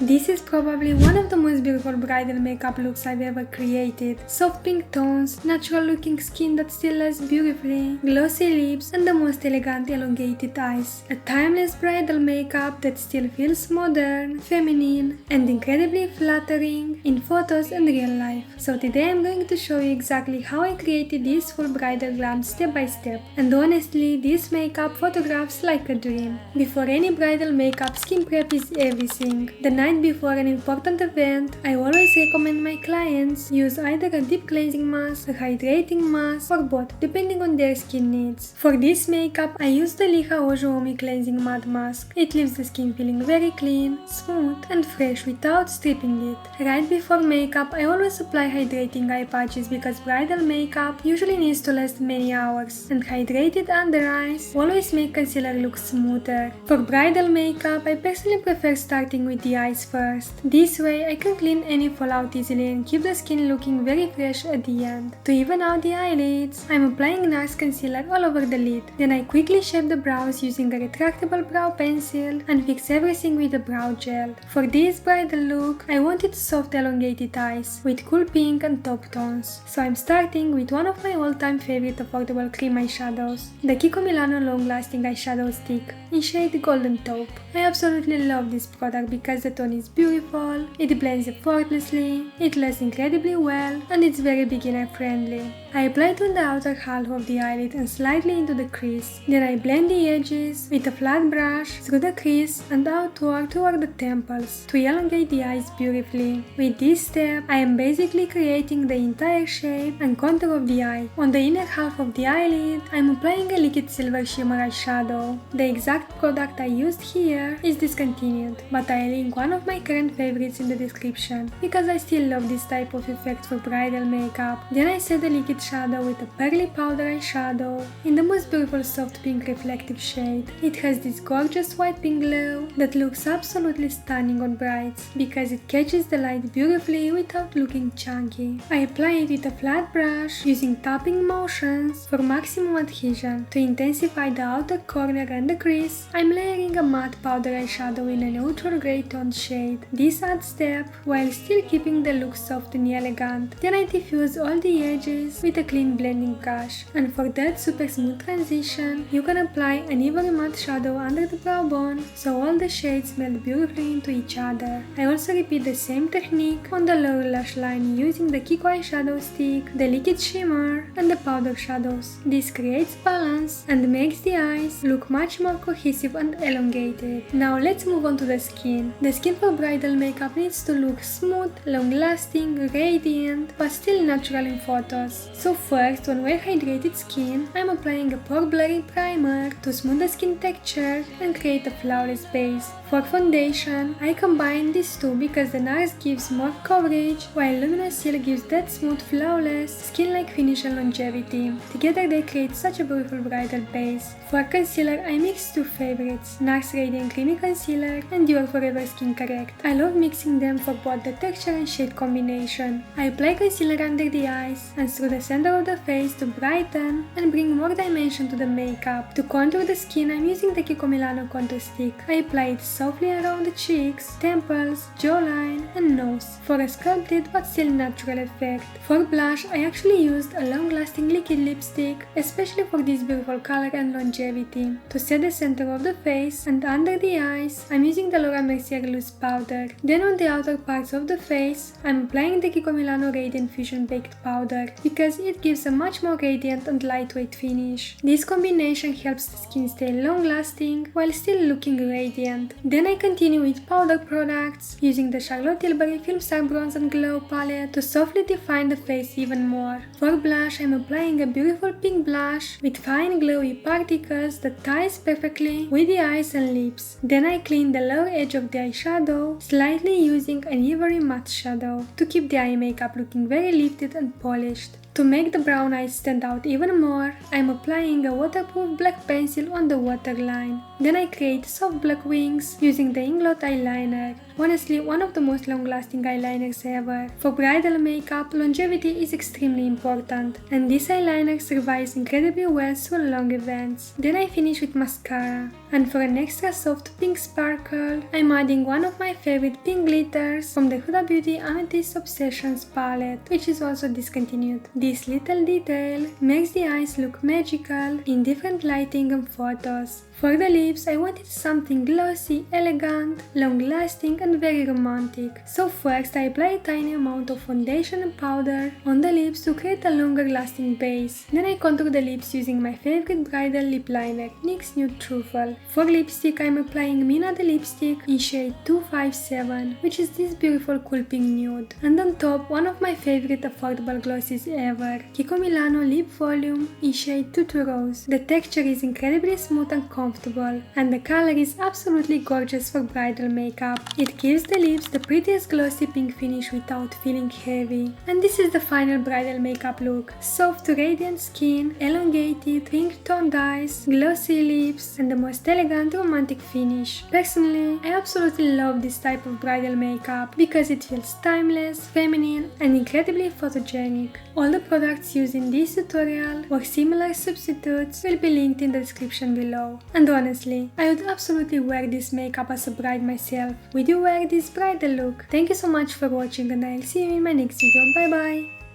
This is probably one of the most beautiful bridal makeup looks I've ever created. Soft pink tones, natural looking skin that still lasts beautifully, glossy lips, and the most elegant elongated eyes. A timeless bridal makeup that still feels modern, feminine, and incredibly flattering in photos and real life. So today I'm going to show you exactly how I created this full bridal glam step by step. And honestly, this makeup photographs like a dream. Before any bridal makeup, skin prep is everything. The night before an important event, I always recommend my clients use either a deep cleansing mask, a hydrating mask, or both, depending on their skin needs. For this makeup, I use the Liha Ojo cleansing matte mask. It leaves the skin feeling very clean, smooth, and fresh without stripping it. Right before makeup, I always apply hydrating eye patches because bridal makeup usually needs to last many hours, and hydrated under eyes always make concealer look smoother. For bridal makeup, I personally prefer starting with the eyes first. This way I can clean any fallout easily and keep the skin looking very fresh at the end. To even out the eyelids, I'm applying NARS concealer all over the lid. Then I quickly shape the brows using a retractable brow pencil and fix everything with a brow gel. For this bridal look, I wanted soft elongated eyes with cool pink and taupe tones. So I'm starting with one of my all-time favorite affordable cream eyeshadows, the Kiko Milano Long Lasting Eyeshadow Stick in shade Golden Taupe. I absolutely love this product because the tone is beautiful, it blends effortlessly, it lasts incredibly well, and it's very beginner friendly. I apply it on the outer half of the eyelid and slightly into the crease. Then I blend the edges with a flat brush through the crease and outward toward the temples to elongate the eyes beautifully. With this step, I am basically creating the entire shape and contour of the eye. On the inner half of the eyelid, I am applying a liquid silver shimmer eyeshadow. The exact product I used here is discontinued, but I link one of my current favorites in the description because I still love this type of effect for bridal makeup. Then I set the liquid shadow with a pearly powder eyeshadow in the most beautiful soft pink reflective shade. It has this gorgeous white pink glow that looks absolutely stunning on brides because it catches the light beautifully without looking chunky. I apply it with a flat brush using tapping motions for maximum adhesion. To intensify the outer corner and the crease, I'm layering a matte powder eyeshadow in a neutral grey tone shade. This adds step while still keeping the look soft and elegant. Then I diffuse all the edges with a clean blending brush. And for that super smooth transition, you can apply an ivory matte shadow under the brow bone so all the shades meld beautifully into each other. I also repeat the same technique on the lower lash line using the Kiko eyeshadow stick, the liquid shimmer, and the powder shadows. This creates balance and makes the eyes look much more cohesive and elongated. Now let's move on to the skin. The skin for bridal makeup needs to look smooth, long-lasting, radiant, but still natural in photos. So first, on well-hydrated skin, I'm applying a pore-blurring primer to smooth the skin texture and create a flawless base. For foundation, I combine these two because the NARS gives more coverage while Luminous Silk gives that smooth, flawless, skin-like finish and longevity. Together they create such a beautiful bridal base. For concealer, I mix two favorites, NARS Radiant Creamy Concealer and Dior Forever Skin Correct. I love mixing them for both the texture and shade combination. I apply concealer under the eyes and through the center of the face to brighten and bring more dimension to the makeup. To contour the skin, I'm using the Kiko Milano Contour Stick. I apply it softly around the cheeks, temples, jawline, and nose for a sculpted but still natural effect. For blush, I actually used a long-lasting liquid lipstick, especially for this beautiful color and longevity. To set the center of the face and under the eyes, I'm using the Laura Mercier loose powder. Then on the outer parts of the face, I'm applying the Kiko Milano Radiant Fusion Baked Powder because it gives a much more radiant and lightweight finish. This combination helps the skin stay long-lasting while still looking radiant. Then I continue with powder products using the Charlotte Tilbury Film Star Bronze and Glow palette to softly define the face even more. For blush, I'm applying a beautiful pink blush with fine glowy particles that ties perfectly with the eyes and lips. Then I clean the lower edge of the eyeshadow slightly using an ivory matte shadow to keep the eye makeup looking very lifted and polished. To make the brown eyes stand out even more, I'm applying a waterproof black pencil on the waterline. Then I create soft black wings using the Inglot eyeliner. Honestly, one of the most long-lasting eyeliners ever. For bridal makeup, longevity is extremely important, and this eyeliner survives incredibly well through long events. Then I finish with mascara, and for an extra soft pink sparkle, I'm adding one of my favorite pink glitters from the Huda Beauty Amethyst Obsessions palette, which is also discontinued. This little detail makes the eyes look magical in different lighting and photos. For the lips, I wanted something glossy, elegant, long-lasting and very romantic. So first I apply a tiny amount of foundation and powder on the lips to create a longer-lasting base. Then I contour the lips using my favorite bridal lip liner, NYX Nude Truffle. For lipstick, I'm applying Mina the lipstick in shade 257, which is this beautiful cool pink nude. And on top, one of my favorite affordable glosses ever, Kiko Milano Lip Volume in shade 22 Rose. The texture is incredibly smooth and comfortable, and the color is absolutely gorgeous for bridal makeup. It gives the lips the prettiest glossy pink finish without feeling heavy. And this is the final bridal makeup look. Soft to radiant skin, elongated, pink toned eyes, glossy lips, and the most elegant romantic finish. Personally, I absolutely love this type of bridal makeup because it feels timeless, feminine, and incredibly photogenic. All the products used in this tutorial or similar substitutes will be linked in the description below. And honestly, I would absolutely wear this makeup as a bride myself. Would you wear this bridal look? Thank you so much for watching, and I'll see you in my next video. Bye bye!